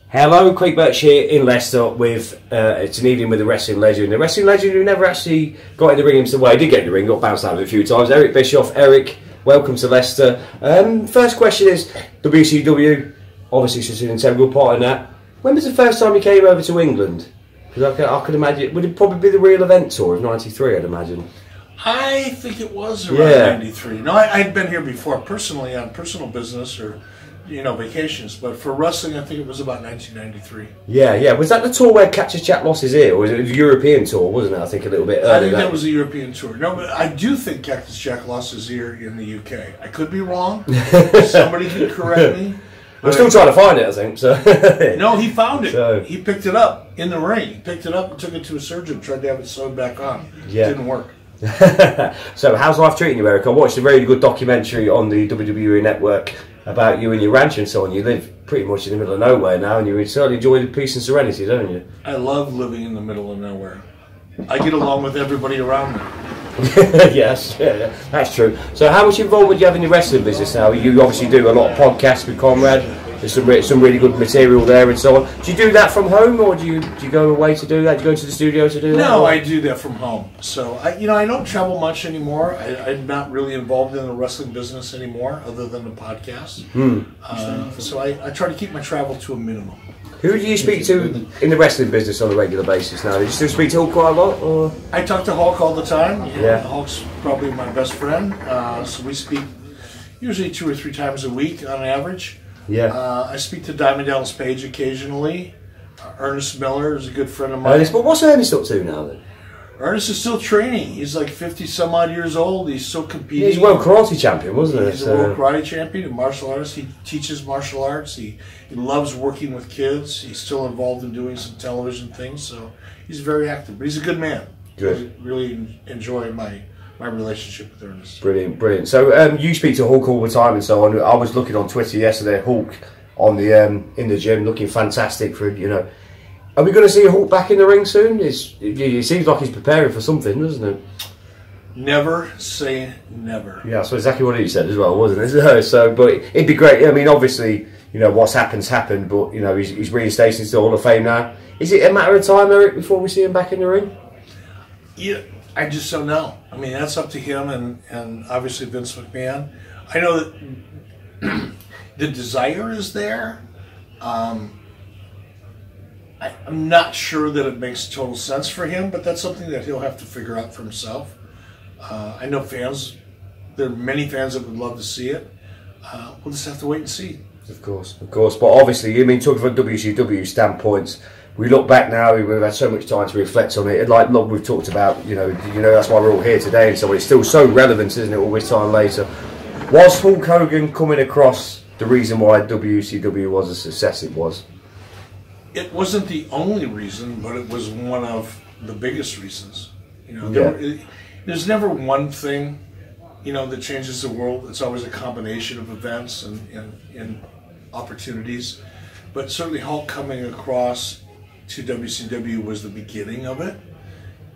Hello, Craig Birch here in Leicester with it's an evening with a wrestling legend. A wrestling legend who never actually got in the ring himself. Well, he did get in the ring, got bounced out of it a few times. Eric Bischoff. Eric, welcome to Leicester. First question is, WCW, obviously such an integral part in that. When was the first time you came over to England? Because I could imagine, would it probably be the real event tour of '93, I'd imagine? I think it was around '93. No, I'd been here before, personally, on personal business or vacations, but for wrestling, I think it was about 1993. Yeah. Was that the tour where Cactus Jack lost his ear, or was it the European tour, wasn't it? I think a little bit earlier. I think that was the European tour. No, but I do think Cactus Jack lost his ear in the UK. I could be wrong. Somebody can correct me. We're still trying to find it, I think. So no, he found it. So, he picked it up in the ring. He picked it up and took it to a surgeon, tried to have it sewed back on. Yeah. It didn't work. So how's life treating you, Eric? I watched a really good documentary on the WWE network about you and your ranch and so on. You live pretty much in the middle of nowhere now, and you certainly enjoy the peace and serenity, don't you? I love living in the middle of nowhere. I get along with everybody around me. Yes, yeah, that's true. So how much involvement do you have in your wrestling business now? You obviously do a lot of podcasts with Conrad. There's some really good material there and so on. Do you do that from home, or do you go away to do that? Do you go to the studio to do that? No, I do that from home. So I don't travel much anymore. I'm not really involved in the wrestling business anymore, other than the podcast. So I try to keep my travel to a minimum. Who do you speak to in the wrestling business on a regular basis now? Do you still speak to Hulk quite a lot? Or? I talk to Hulk all the time. Yeah. Hulk's probably my best friend. So we speak usually 2 or 3 times a week on average. Yeah. I speak to Diamond Dallas Page occasionally. Ernest Miller is a good friend of mine. Ernest, but what's Ernest up to now then? Ernest is still training. He's like 50-some odd years old. He's still competing. Yeah, he's a world karate champion, wasn't he? He's a world karate champion, a martial artist. He teaches martial arts. He loves working with kids. He's still involved in doing some television things. So he's very active. But he's a good man. Good. Really enjoy my relationship with Ernest. Brilliant. So you speak to Hulk all the time and so on. I was looking on Twitter yesterday, Hulk on the in the gym, looking fantastic for Are we going to see Hulk back in the ring soon? It seems like he's preparing for something, doesn't it? Never say never. Yeah, that's exactly what he said as well, wasn't it? So, but it'd be great. I mean, obviously, what's happened, but he's reinstated into the Hall of Fame now. Is it a matter of time, Eric, before we see him back in the ring? Yeah, I just don't know. I mean, that's up to him and obviously Vince McMahon. I know that the desire is there. I'm not sure that it makes total sense for him, but that's something that he'll have to figure out for himself. I know there are many fans that would love to see it. We'll just have to wait and see. Of course. But obviously, talking from a WCW standpoint, we look back now, we've had so much time to reflect on it. And like we've talked about, that's why we're all here today, and so it's still so relevant, isn't it, all this time later. Was Hulk Hogan coming across the reason why WCW was a success it was? It wasn't the only reason, but it was one of the biggest reasons. There's never one thing, that changes the world. It's always a combination of events and opportunities. But certainly Hulk coming across to WCW was the beginning of it,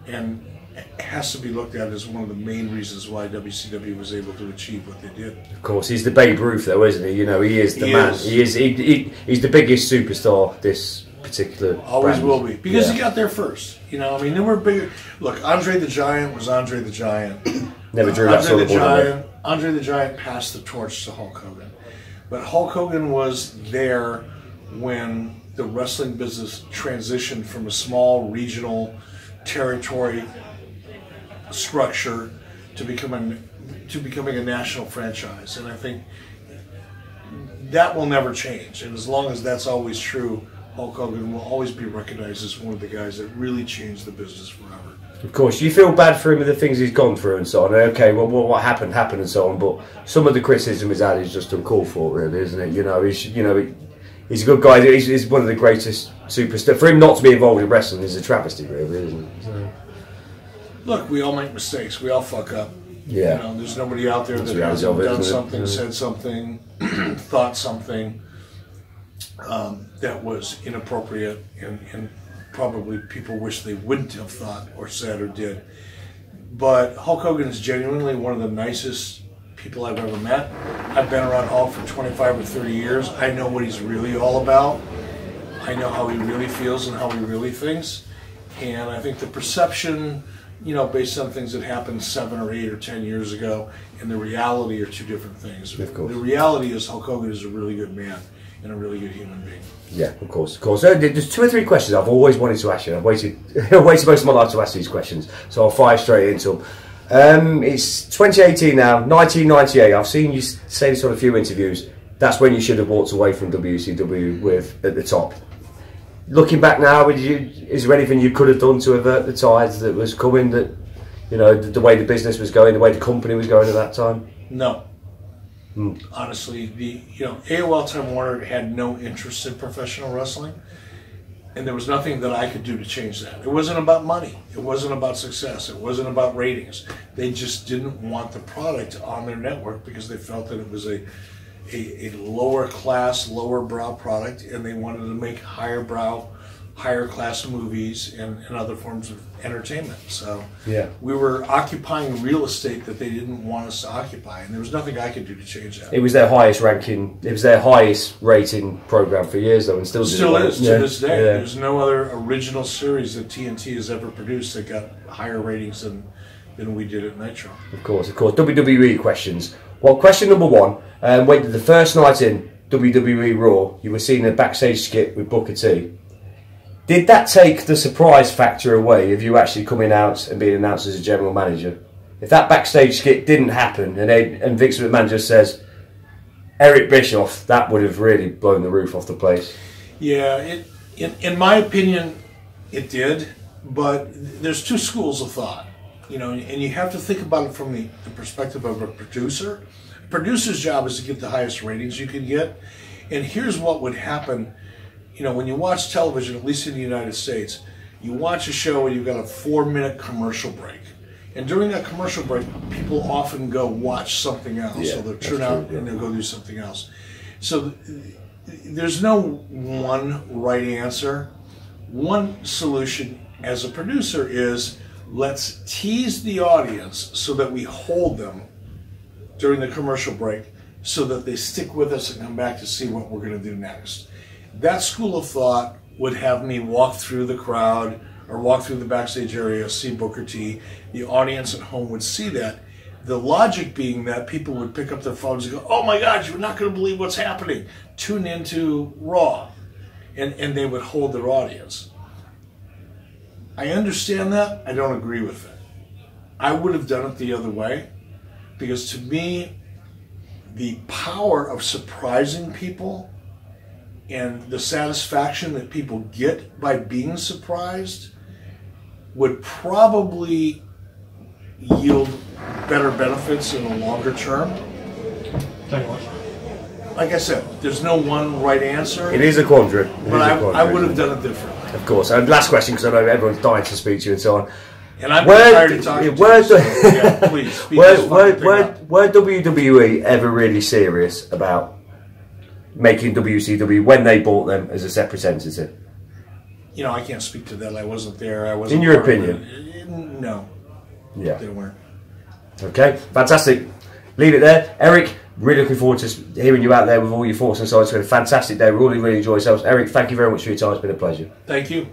and it has to be looked at as one of the main reasons why WCW was able to achieve what they did. Of course, he's the Babe Ruth, though, isn't he? He is the man. He's the biggest superstar this particular always brand. Will be, because he got there first. There were bigger. Look, Andre the Giant was Andre the Giant. Never drew that sort of ball. Andre the Giant passed the torch to Hulk Hogan, but Hulk Hogan was there when the wrestling business transitioned from a small regional territory structure to becoming a national franchise, and I think that will never change. And as long as that's always true, Hulk Hogan will always be recognized as one of the guys that really changed the business forever. Of course, you feel bad for him with the things he's gone through and so on. Okay, well, what happened and so on. But some of the criticism he's had is just uncalled for, really, isn't it? He's a good guy. He's one of the greatest superstars. For him not to be involved in wrestling is a travesty, really, isn't it? So. Look, we all make mistakes. We all fuck up. Yeah. There's nobody out there that hasn't done something, said something, thought something that was inappropriate, and probably people wish they wouldn't have thought or said or did. But Hulk Hogan is genuinely one of the nicest people I've ever met. I've been around Hulk for 25 or 30 years. I know what he's really all about. I know how he really feels and how he really thinks. And I think the perception, you know, based on things that happened 7 or 8 or 10 years ago, and the reality are two different things. Of course. The reality is Hulk Hogan is a really good man and a really good human being. Yeah, of course, of course. There's 2 or 3 questions I've always wanted to ask you. I've waited most of my life to ask these questions, so I'll fire straight into them. It's 2018 now, 1998. I've seen you say this on a few interviews. That's when you should have walked away from WCW with at the top. Looking back now, is there anything you could have done to avert the tides that was coming? That, you know, the way the business was going, the way the company was going at that time. No. Honestly, AOL Time Warner had no interest in professional wrestling, and there was nothing that I could do to change that. It wasn't about money. It wasn't about success. It wasn't about ratings. They just didn't want the product on their network because they felt that it was a lower class, lower brow product, and they wanted to make higher brow, higher class movies and other forms of entertainment. So yeah, we were occupying real estate that they didn't want us to occupy, and there was nothing I could do to change that. It was their highest ranking, it was their highest rating program for years though, and still is to this day. Yeah. There's no other original series that TNT has ever produced that got higher ratings than we did at Nitro. Of course, of course. WWE questions. Well, question number 1, when the first night in WWE Raw, you were seeing a backstage skit with Booker T. Did that take the surprise factor away of you actually coming out and being announced as a general manager? If that backstage skit didn't happen and Vince McMahon just says, Eric Bischoff, that would have really blown the roof off the place. Yeah, in my opinion, it did, but there's 2 schools of thought. You know, and you have to think about it from the perspective of a producer. A producer's job is to get the highest ratings you can get. And here's what would happen. You know, when you watch television, at least in the United States, you watch a show and you've got a 4-minute commercial break. And during that commercial break, people often go watch something else. Yeah, so they'll turn out and they'll go do something else. So there's no one right answer. One solution as a producer is, let's tease the audience so that we hold them during the commercial break so that they stick with us and come back to see what we're going to do next. That school of thought would have me walk through the crowd or walk through the backstage area, see Booker T. The audience at home would see that. The logic being that people would pick up their phones and go, oh my God, you're not going to believe what's happening. Tune into Raw. And they would hold their audience. I understand that. I don't agree with it. I would have done it the other way, because to me, the power of surprising people and the satisfaction that people get by being surprised would probably yield better benefits in the longer term. Like I said, there's no one right answer. It is a quandary. But I would have done it differently. Of course. And last question, because I know everyone's dying to speak to you and so on. And I'm tired of talking to you, so, yeah, please. Were WWE ever really serious about making WCW when they bought them as a separate entity? You know, I can't speak to that. I wasn't there. I wasn't. In your opinion? No. Yeah. They weren't. Okay, fantastic. Leave it there. Eric, really looking forward to hearing you out there with all your thoughts and so on. It's been a fantastic day. We really enjoyed ourselves. Eric, thank you very much for your time. It's been a pleasure. Thank you.